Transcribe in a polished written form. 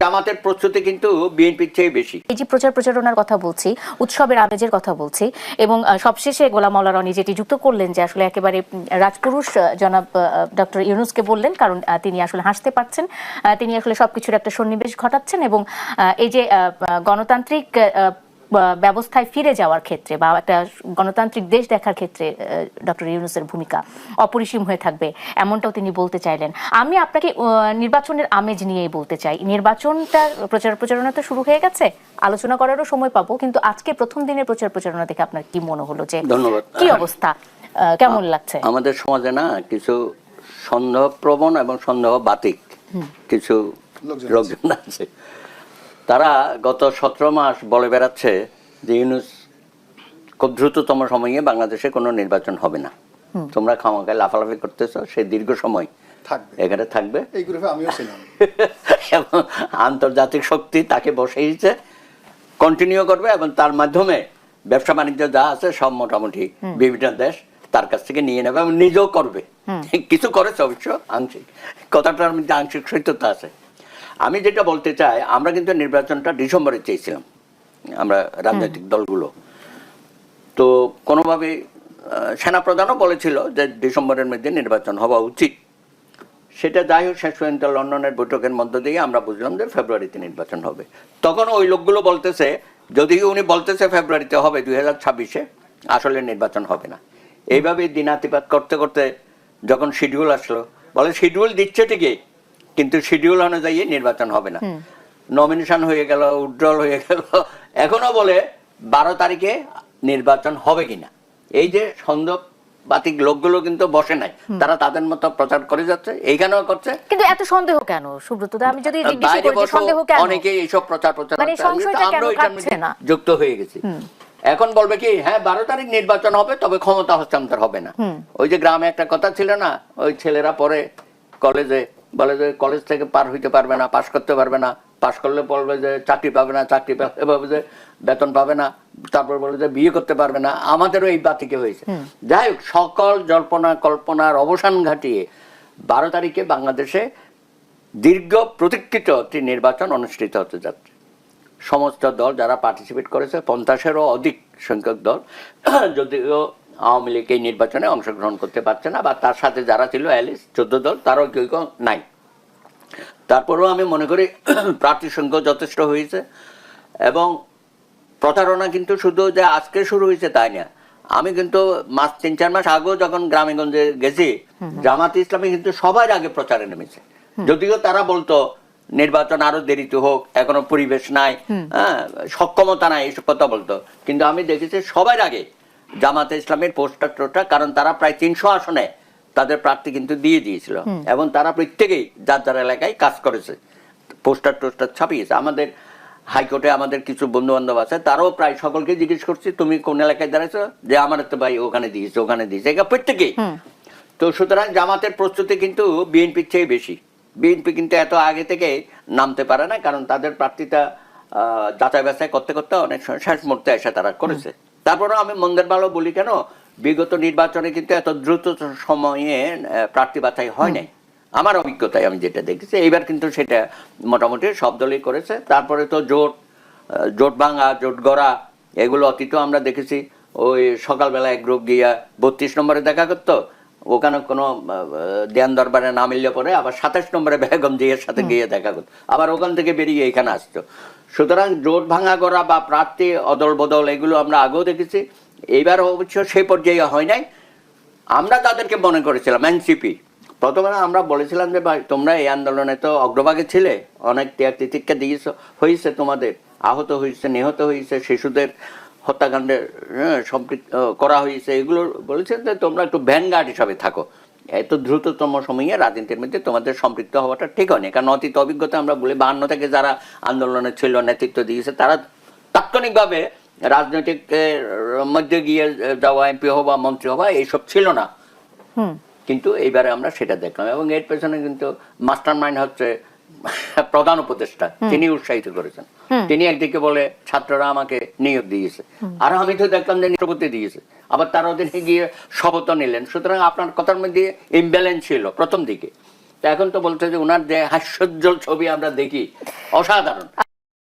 জামাতের প্রস্তুতি কিন্তু বিএনপির চেয়ে বেশি। এই যে প্রচার প্রচারণার কথা বলছি, উৎসবের আমেজের কথা বলছি, এবং সবশেষে গোলাম মাওলা রনি যেটি যুক্ত করলেন যে আসলে একেবারে রাজপুরুষ জনাব ডক্টর ইউনূসকে বললেন, কারণ তিনি আসলে হাসতে পারছেন, তিনি আসলে সবকিছুর একটা সন্নিবেশ ঘটাচ্ছেন, এবং এই যে গণতান্ত্রিক ব্যবস্থায় ফিরে যাওয়ার ক্ষেত্রে বা একটা গণতান্ত্রিক দেশ দেখার ক্ষেত্রে ডক্টর ইউনূসের ভূমিকা অপরিসীম হয়ে থাকবে, এমনটাও তিনি বলতে চাইলেন। আমি আপনাকে নির্বাচনের আমেজ নিয়েই বলতে চাই। নির্বাচনটা প্রচার প্রচারণা তো শুরু হয়ে গেছে, আলোচনা করারও সময় পাবো, কিন্তু আজকে প্রথম দিনের প্রচার প্রচারণা দেখে আপনার কি মনে হলো, যে ধন্যবাদ, কি অবস্থা, কেমন লাগছে? আমাদের সমাজে না কিছু সন্দেহপ্রবণ এবং সন্দেহ বাতিক কিছু লোকজন আছে, তারা গত 17 মাস বলে বেড়াচ্ছে যে ইউনূস খুব দ্রুততম সময়ে বাংলাদেশে কোনো নির্বাচন হবে না, তোমরা খামাখায় লাফালাফি করতেছো, সে দীর্ঘ সময় এখানে থাকবে। এই গ্রুপে আমিও ছিলাম। এবং আন্তর্জাতিক শক্তি তাকে বসেইছে, কন্টিনিউ করবে, এবং তার মাধ্যমে ব্যবসা বাণিজ্য যা আছে সব মোটামুটি বিভিন্ন দেশ তার কাছ থেকে নিয়ে নেবে এবং নিজেও করবে। কিছু করেছে অবশ্য আংশিক, কথাটার মধ্যে আংশিক সত্যতা আছে। আমি যেটা বলতে চাই, আমরা কিন্তু নির্বাচনটা ডিসেম্বরে চেয়েছিলাম, আমরা রাজনৈতিক দলগুলো। তো কোনোভাবে সেনাপ্রধানও বলেছিল যে ডিসেম্বরের মধ্যে নির্বাচন হওয়া উচিত। সেটা যাই হোক, শেষ পর্যন্ত লন্ডনের বৈঠকের মধ্য দিয়ে আমরা বুঝলাম যে ফেব্রুয়ারিতে নির্বাচন হবে। তখন ওই লোকগুলো বলতেছে, যদিও উনি বলতেছে ফেব্রুয়ারিতে হবে 2026-এ, আসলে নির্বাচন হবে না। এইভাবে দিনাতিপাত করতে করতে যখন শিডিউল আসলো, বলে শিডিউল দিচ্ছে ঠিকই, কিন্তু শিডিউল অনুযায়ী নির্বাচন হবে না। নমিনেশন হয়ে গেল, উইথড্রল হয়ে গেল, এখনো বলে 12 তারিখে নির্বাচন হবে কিনা। এই যে সন্দেহবাতিক লোকগুলো কিন্তু বসে নাই, তারা তাদের মতো প্রচার করে যাচ্ছে, এইখানেও করছে। কিন্তু এত সন্দেহ কেন সুব্রত দা? আমি যদি জিজ্ঞেস করি যে সন্দেহ কেন, অনেকেই এইসব প্রচার মানে সংশয়টা কেন কাটছে না? যুক্ত হয়ে গেছি। এখন বলবে কি, হ্যাঁ 12 তারিখ নির্বাচন হবে, তবে ক্ষমতা হস্তান্তর হবে না। ওই যে গ্রামে একটা কথা ছিল না, ওই ছেলেরা পরে কলেজে বলে যে কলেজ থেকে পার হইতে পারবে না, পাশ করতে পারবে না, পাশ করলে বলবে যে চাকরি পাবে না, চাকরি পাবে যে বেতন পাবে না, তারপর বলবে যে বিয়ে করতে পারবে না। আমাদেরও এই বাতিকে হয়েছে। যাই হোক, সকল জল্পনা কল্পনার অবসান ঘটিয়ে 12 তারিখে বাংলাদেশে দীর্ঘ প্রতীক্ষিত একটি নির্বাচন অনুষ্ঠিত হতে যাচ্ছে। সমস্ত দল যারা পার্টিসিপেট করেছে, 50-এরও অধিক সংখ্যক দল, যদিও আওয়ামী লীগ এই নির্বাচনে অংশগ্রহণ করতে পারছে না, বা তার সাথে যারা ছিল 14 দল, তারও কেউ কেউ নাই। তারপরেও আমি মনে করি প্রার্থীর সংখ্যা যথেষ্ট হয়েছে। এবং প্রচারণা কিন্তু শুধু যে আজকে শুরু হয়েছে তাই না, আমি কিন্তু 3-4 মাস আগেও যখন গ্রামে গঞ্জে গেছি, জামাত ইসলামী কিন্তু সবার আগে প্রচারে নেমেছে। যদিও তারা বলতো নির্বাচন আরো দেরিতে হোক, এখনো পরিবেশ নাই, সক্ষমতা নাই, এইসব কথা বলতো, কিন্তু আমি দেখেছি সবার আগে জামাতে ইসলামের পোস্টার টোস্টার, কারণ তারা প্রায় 300 আসনে তাদের প্রার্থী কিন্তু দিয়ে দিয়েছিল, এবং তারা প্রত্যেকেই যার যার এলাকায় কাজ করেছে, পোস্টার টোস্টার ছাপিয়েছে। আমাদের হাইকোর্টে আমাদের কিছু বন্ধু বান্ধব আছে, তারাও প্রায় সকলকে জিজ্ঞেস করছি তুমি কোন এলাকায় দাঁড়াইছো, যে আমার তো ভাই ওখানে দিয়েছে, ওখানে দিয়েছে, এটা প্রত্যেকেই। তো সুতরাং জামাতের প্রস্তুতি কিন্তু বিএনপির চেয়ে বেশি। বিএনপি কিন্তু এত আগে থেকে নামতে পারে না, কারণ তাদের প্রার্থীটা যাচাই বাছাই করতে করতে অনেক সময় শেষ মুহূর্তে এসে তারা করেছে। তারপরেও আমি মন্দের ভালো বলি কেন, বিগত নির্বাচনে কিন্তু এত দ্রুত সময়ে প্রার্থী বাছাই হয় নাই, আমার অভিজ্ঞতায় আমি যেটা দেখেছি। এইবার কিন্তু সেটা মোটামুটি সব দলই করেছে। তারপরে তো জোট ভাঙা, জোট গড়া, এগুলো অতীত আমরা দেখেছি। ওই সকালবেলা এক গ্রুপ গিয়া 32 নম্বরে দেখা করতো, ওখানে কোনো ধ্যান দরবারে না মিললে পরে আবার 27 নম্বরে বেগম জিয়ার সাথে গিয়ে দেখা করতো, আবার ওখান থেকে বেরিয়ে এখানে আসতো। সুতরাং জোট ভাঙা করা বা প্রার্থী অদল বদল, এগুলো আমরা আগেও দেখেছি। এইবার অবশ্য সেই পর্যায়ে হয় নাই। আমরা তাদেরকে মনে করেছিলাম এনসিপি, প্রথমে আমরা বলেছিলাম যে ভাই তোমরা এই আন্দোলনে তো অগ্রভাগে ছিলে, অনেক ত্যাগ তিতিক্ষা দিয়েছ, হয়েছে, তোমাদের আহত হয়েছে, নিহত হয়েছে, শিশুদের হত্যাকাণ্ডে সম্পৃক্ত করা হয়েছে, এগুলো বলেছেন যে তোমরা একটু ভ্যানগার্ড হিসাবে থাকো, এত দ্রুততম সময়ে রাজনীতির মধ্যে তোমাদের সম্পৃক্ত হওয়াটা ঠিক হয়নি। কারণ অতীত অভিজ্ঞতা আমরা বলি 52 থেকে যারা আন্দোলনে ছিল, নেতৃত্ব দিয়েছে, তারা তাৎক্ষণিকভাবে রাজনৈতিক মধ্যে গিয়ে যাওয়া, এমপি হওয়া, মন্ত্রী হওয়া, এইসব ছিল না। কিন্তু এইবারে আমরা সেটা দেখলাম, এবং এর পেছনে কিন্তু মাস্টার মাইন্ড হচ্ছে প্রধান উপদেষ্টা, তিনি উৎসাহিত করেছেন। তিনি একদিকে বলে ছাত্ররা আমাকে নিয়োগ দিয়েছে, আর আমি তো দেখলাম যে নিরাপত্তি দিয়েছে, আবার তার অধীনে গিয়ে শপথ নিলেন। সুতরাং আপনার কথার মধ্যে ইমব্যালেন্স ছিল প্রথম দিকে, তো এখন তো বলতে যে ওনার যে হাস্যোজ্জ্বল ছবি আমরা দেখি অসাধারণ।